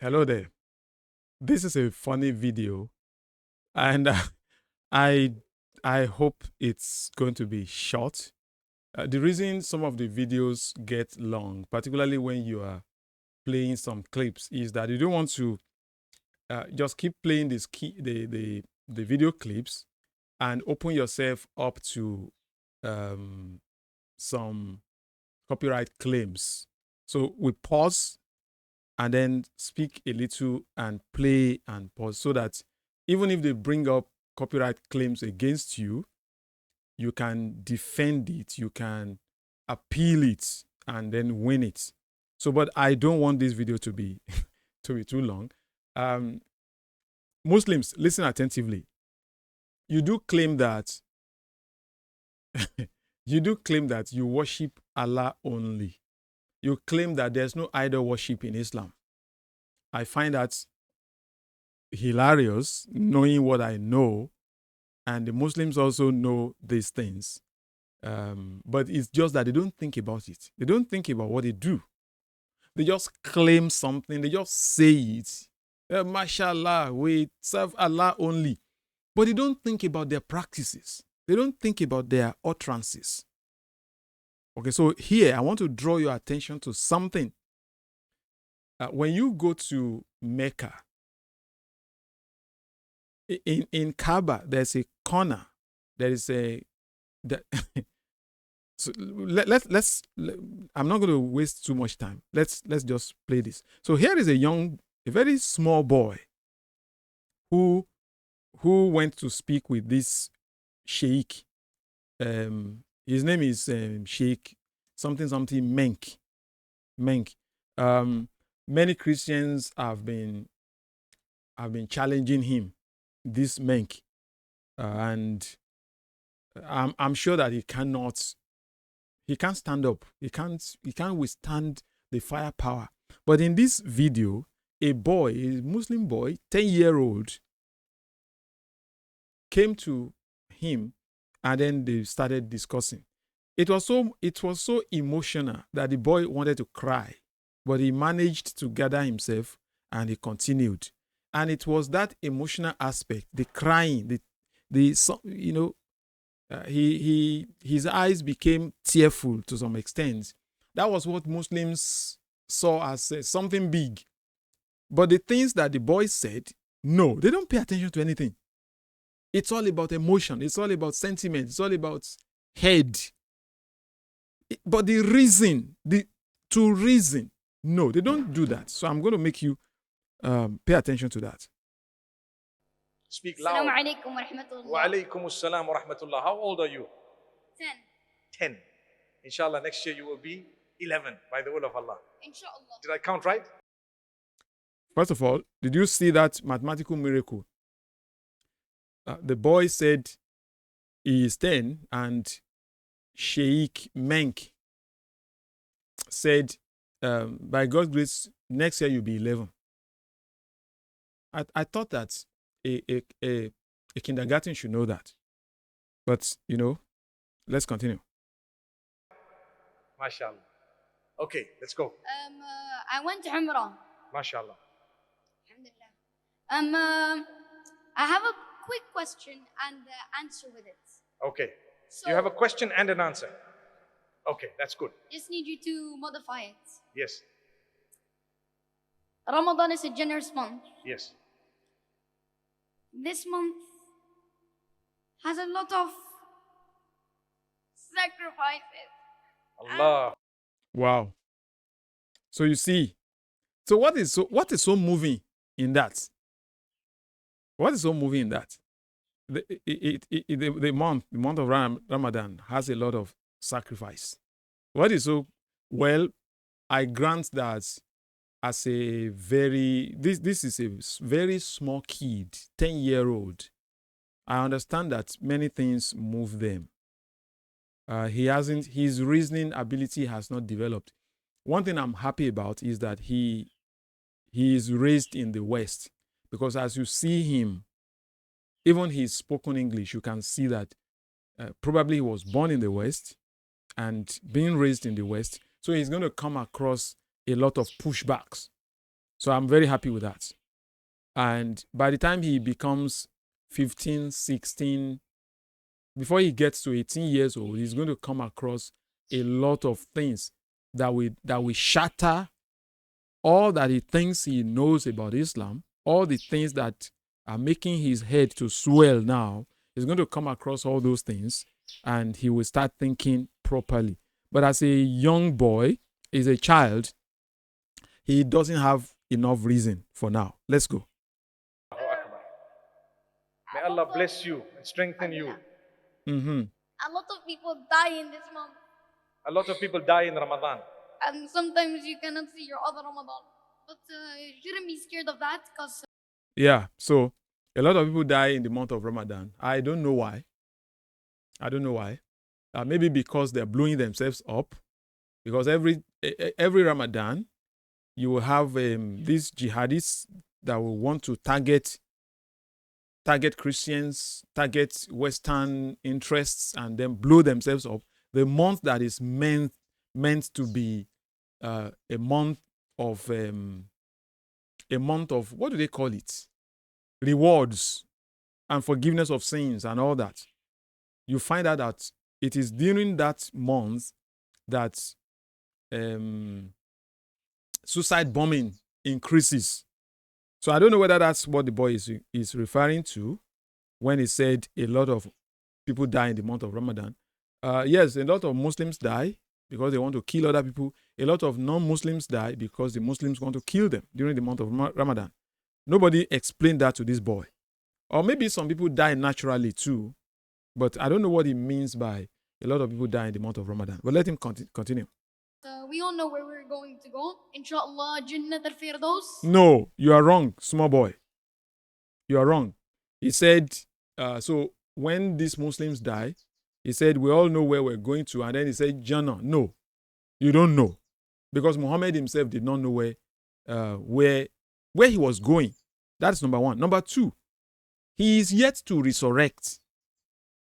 Hello there. This is a funny video, and I I hope it's going to be short. The reason some of the videos get long, particularly when you are playing some clips, is that you don't want to just keep playing the video clips and open yourself up to um, some copyright claims. So we pause and then speak a little and play and pause so that even if they bring up copyright claims against you, you can defend it, you can appeal it, and then win it. So, but I don't want this video to be too long. Um, Muslims, listen attentively. You do claim that you do claim that you worship Allah only. You claim that there's no idol worship in Islam. I find that hilarious, knowing what I know, and the Muslims also know these things. But it's just that they don't think about it. They don't think about what they do. They just claim something. They just say it. Mashallah, we serve Allah only. But they don't think about their practices. They don't think about their utterances. Okay, so here I want to draw your attention to something. When you go to Mecca, in Kaaba, there's a corner. There is a that so let's I'm not going to waste too much time. Let's just play this. So here is a very small boy who went to speak with this sheikh. His name is Sheikh something Menk. Menk. Many Christians have been challenging him, this Menk, and I'm sure that he can't stand up. He can't withstand the firepower. But in this video, a Muslim boy, 10-year-old, came to him and then they started discussing. It was so emotional that the boy wanted to cry, but he managed to gather himself and he continued. And it was that emotional aspect, the crying, his eyes became tearful to some extent. That was what Muslims saw as something big. But the things that the boy said, no, they don't pay attention to anything. It's all about emotion. It's all about sentiment. It's all about head. But the reason, to reason, no, they don't do that. So I'm going to make you pay attention to that. Speak loud. Assalamu alaikum wa rahmatullah. Wa alaikum assalam wa rahmatullah. How old are you? 10. 10. Inshallah, next year you will be 11 by the will of Allah. Inshallah. Did I count right? First of all, did you see that mathematical miracle? The boy said he is 10 and Sheikh Menk said, by God's grace, next year you'll be 11. I thought that a kindergarten should know that. But, let's continue. MashaAllah. Okay, let's go. I went to Umrah. MashaAllah. Alhamdulillah. I have a quick question and answer with it. Okay. So you have a question and an answer. Okay, that's good. Just need you to modify it. Yes. Ramadan is a generous month. Yes. This month has a lot of sacrifices. Allah. Wow. So you see, so what is so moving in that? What is so moving in that? The month of Ramadan has a lot of sacrifice. What is so, well, I grant that as a this is a very small kid, 10-year-old. I understand that many things move them. His reasoning ability has not developed. One thing I'm happy about is that he is raised in the West, because as you see him, even his spoken English, you can see that probably he was born in the West and being raised in the West. So he's going to come across a lot of pushbacks. So I'm very happy with that. And by the time he becomes 15, 16, before he gets to 18 years old, he's going to come across a lot of things that will shatter all that he thinks he knows about Islam, all the things that are making his head to swell now. He's going to come across all those things and he will start thinking properly. But as a young boy, as a child, he doesn't have enough reason for now. Let's go. May Allah bless you and strengthen you. Mm-hmm. A lot of people die in this month. A lot of people die in Ramadan. And sometimes you cannot see your other Ramadan. But you shouldn't be scared of that because... Yeah, so a lot of people die in the month of Ramadan. I don't know why. Maybe because they're blowing themselves up. Because every Ramadan, you will have these jihadists that will want to target Christians, target Western interests, and then blow themselves up. The month that is meant to be a month of what do they call it? Rewards and forgiveness of sins and all that. You find out that it is during that month that suicide bombing increases. So I don't know whether that's what the boy is referring to when he said a lot of people die in the month of Ramadan. Yes, a lot of Muslims die because they want to kill other people. A lot of non-Muslims die because the Muslims want to kill them during the month of Ramadan. Nobody explained that to this boy. Or maybe some people die naturally too, but I don't know what he means by a lot of people die in the month of Ramadan. But let him continue. We all know where we're going to go. Inshallah, Jannat al-Firdaus. No, you are wrong, small boy. You are wrong. He said, so when these Muslims die, he said, we all know where we're going to. And then he said, Jannah. No, you don't know. Because Muhammad himself did not know where he was going. That's number one. Number two, he is yet to resurrect.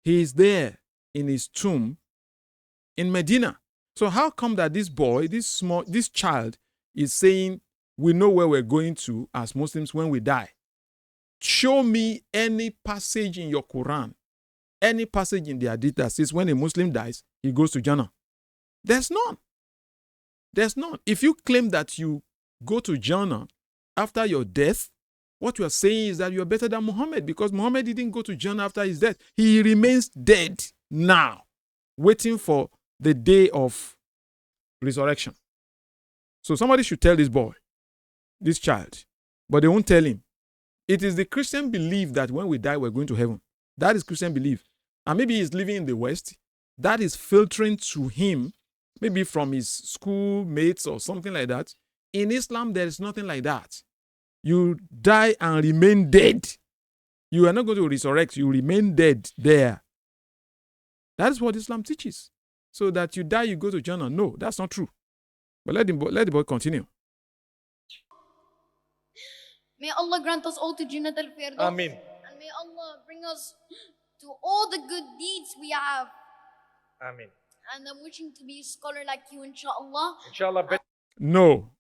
He is there in his tomb in Medina. So how come that this boy, this child is saying, we know where we're going to as Muslims when we die? Show me any passage in your Quran, any passage in the Hadith that says when a Muslim dies, he goes to Jannah. There's none. There's none. If you claim that you go to Jannah after your death, what you are saying is that you are better than Muhammad, because Muhammad didn't go to Jannah after his death. He remains dead now, waiting for the day of resurrection. So somebody should tell this boy, this child, but they won't tell him. It is the Christian belief that when we die, we're going to heaven. That is Christian belief. And maybe he's living in the West. That is filtering to him, maybe from his schoolmates or something like that. In Islam, there is nothing like that. You die and remain dead. You are not going to resurrect. You remain dead there. That is what Islam teaches. So that you die, you go to Jannah. No, that's not true. But let the boy continue. May Allah grant us all to Jannat al-Firdaus. Ameen. And may Allah bring us to all the good deeds we have. Ameen. And I'm wishing to be a scholar like you, inshallah. Inshallah. No.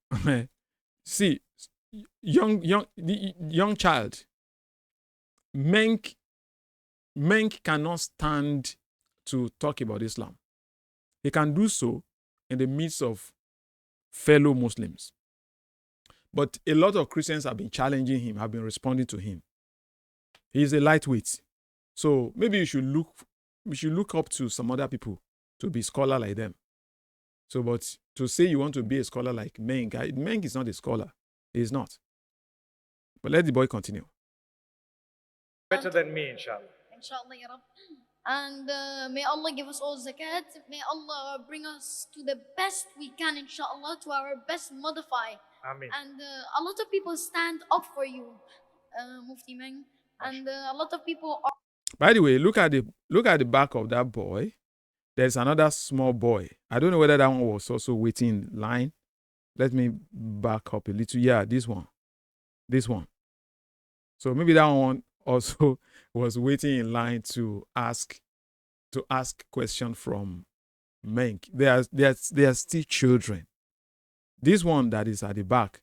See, young child, Menk cannot stand to talk about Islam. He can do so in the midst of fellow Muslims. But a lot of Christians have been challenging him, have been responding to him. He is a lightweight. So maybe you should look up to some other people to be scholar like them. So, but to say you want to be a scholar like Menk, Menk is not a scholar. He is not. But let the boy continue. Better than me, inshallah. Inshallah, ya Rab. And may Allah give us all zakat. May Allah bring us to the best we can, inshallah, to our best modify. Ameen. And a lot of people stand up for you, Mufti Menk. And a lot of people are... By the way, look at the back of that boy. There's another small boy. I don't know whether that one was also waiting in line. Let me back up a little. Yeah, this one. So maybe that one also was waiting in line to ask question from Menk. They are still children. This one that is at the back,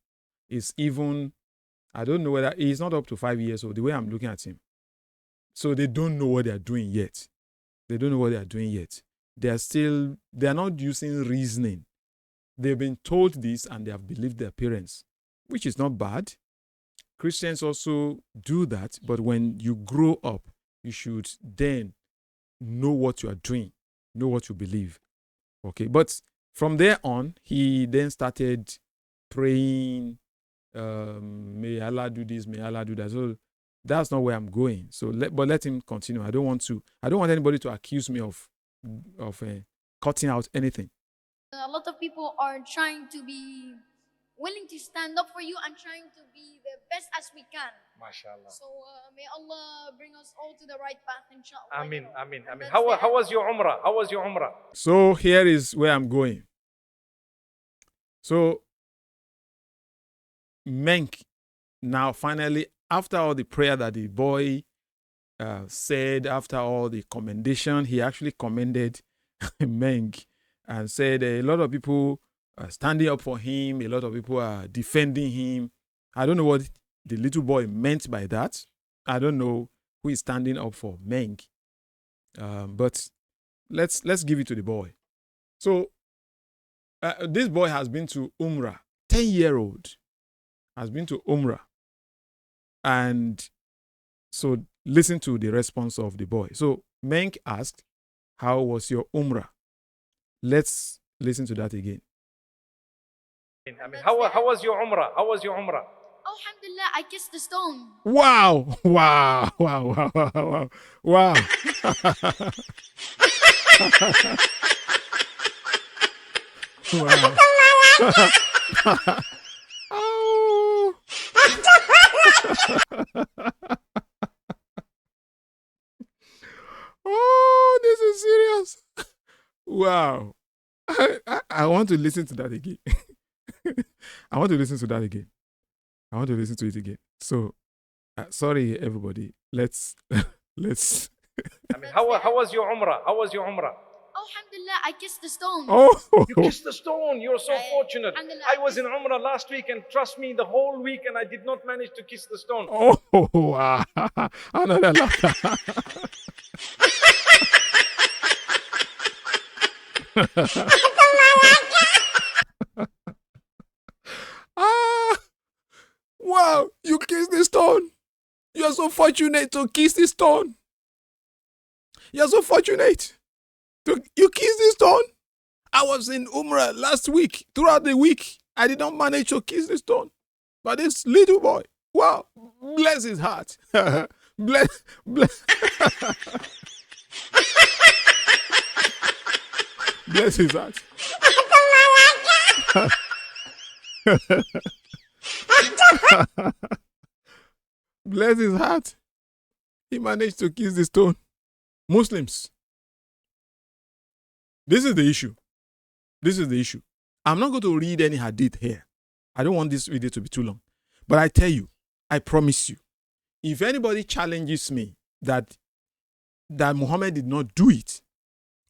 is even, I don't know whether he's not up to 5 years old, the way I'm looking at him. So they don't know what they are doing yet. They don't know what they are doing yet. They are not using reasoning. They've been told this and they have believed their parents, which is not bad. Christians also do that, but when you grow up, you should then know what you are doing, know what you believe. Okay, but from there on, he then started praying, may Allah do this, may Allah do that. So that's not where I'm going. So let him continue. I don't want anybody to accuse me of cutting out anything. A lot of people are trying to be willing to stand up for you and trying to be the best as we can. MashaAllah. So may Allah bring us all to the right path, inshallah. Ameen, ameen, ameen. How was your Umrah? How was your Umrah? So here is where I'm going. So Menk, now finally, after all the prayer that the boy said, after all the commendation, he actually commended Menk and said a lot of people are standing up for him, a lot of people are defending him. I don't know what the little boy meant by that. I don't know who is standing up for Menk. But let's give it to the boy. So this boy has been to Umrah, 10-year-old has been to Umrah. And so listen to the response of the boy. So Menk asked, how was your Umrah? Let's listen to that again. I mean, how was your Umrah? How was your Umrah? Alhamdulillah, I kissed the stone. Wow, wow, wow, wow, wow, wow. Wow. Oh. Oh, this is serious. Wow. I want to listen to that again. I want to listen to that again. I want to listen to it again. So, sorry, everybody. Let's. I mean, how was your Umrah? How was your Umrah? Alhamdulillah, I kissed the stone. Oh, you kissed the stone. You're so fortunate. I was in Umrah last week, and trust me, the whole week, and I did not manage to kiss the stone. Oh, wow. Another laughter. Wow, you kissed the stone. You are so fortunate to kiss the stone. You are so fortunate. You kissed the stone. I was in Umrah last week. Throughout the week, I did not manage to kiss the stone. But this little boy, wow, bless his heart. bless. Bless his heart. Bless his heart. He managed to kiss the stone. Muslims. This is the issue. This is the issue. I'm not going to read any hadith here. I don't want this video to be too long. But I tell you, I promise you, if anybody challenges me that Muhammad did not do it,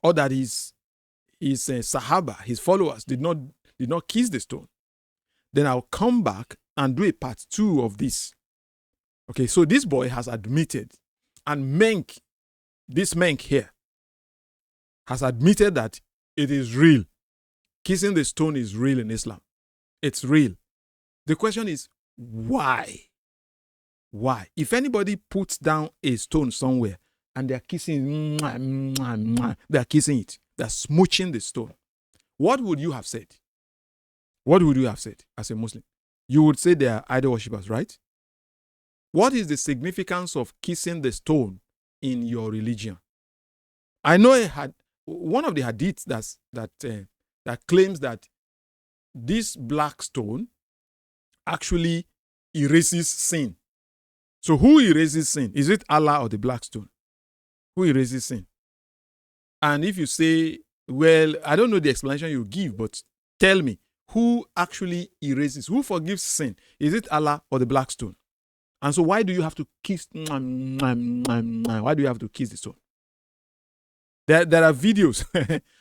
or that his Sahaba, his followers, did not kiss the stone, then I'll come back and do a part 2 of this. Okay, so this boy has admitted, and this Menk here, has admitted that it is real. Kissing the stone is real in Islam. It's real. The question is, why? Why? If anybody puts down a stone somewhere and they're kissing, they're kissing it, they're smooching the stone, what would you have said? What would you have said as a Muslim? You would say they are idol worshippers, right? What is the significance of kissing the stone in your religion? I know one of the hadiths that claims that this black stone actually erases sin. So who erases sin? Is it Allah or the black stone? Who erases sin? And if you say, well, I don't know the explanation you give, but tell me, who actually erases? Who forgives sin? Is it Allah or the black stone? And so why do you have to kiss? Why do you have to kiss the stone? There are videos.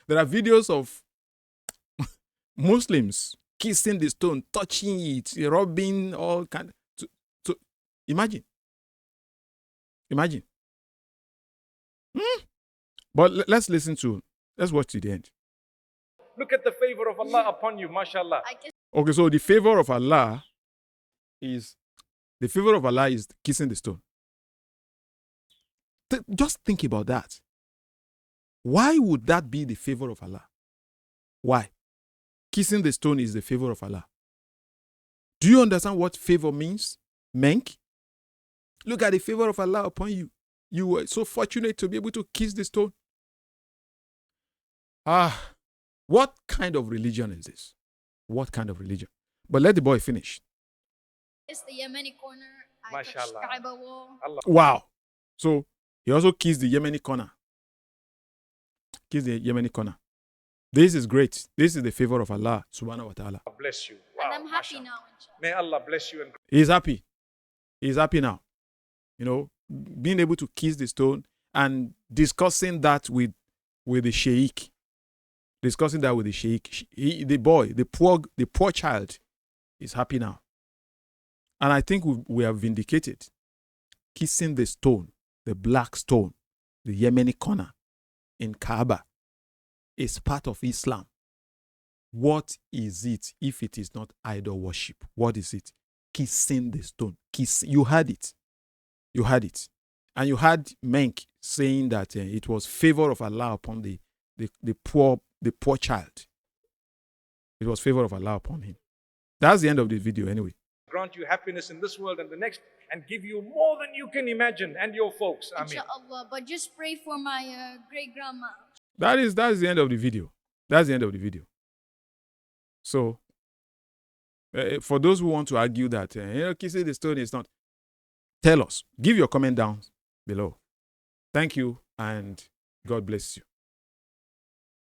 There are videos of Muslims kissing the stone, touching it, rubbing all kind. So imagine. But let's watch to the end. Look at the favor of Allah upon you, mashallah. Okay, so the favor of Allah is kissing the stone. Just think about that. Why would that be the favor of Allah? Why? Kissing the stone is the favor of Allah. Do you understand what favor means? Menk? Look at the favor of Allah upon you. You were so fortunate to be able to kiss the stone. What kind of religion is this? What kind of religion? But let the boy finish. It's the Yemeni corner. I touched Mashallah. Kaaba wall. Allah. Wow. So he also kissed the Yemeni corner. This is great. This is the favor of Allah subhanahu wa ta'ala. Bless you. And Wow, I'm happy mashallah. now, inshallah. May Allah bless you and He's happy. He's happy now. You know, being able to kiss the stone and discussing that with the sheikh. The boy, the poor child is happy now. And I think we have vindicated. Kissing the stone, the black stone, the Yemeni corner in Kaaba is part of Islam. What is it if it is not idol worship? What is it? Kissing the stone. You heard it. And you heard Menk saying that it was favor of Allah upon the poor child. It was favor of Allah upon him. That's the end of the video anyway. grant you happiness in this world and the next, and give you more than you can imagine and your folks. Ameen. Inshallah. But just pray for my great grandma. That's the end of the video. That's the end of the video. So, for those who want to argue that kissing the stone is not, tell us. Give your comment down below. Thank you, and God bless you.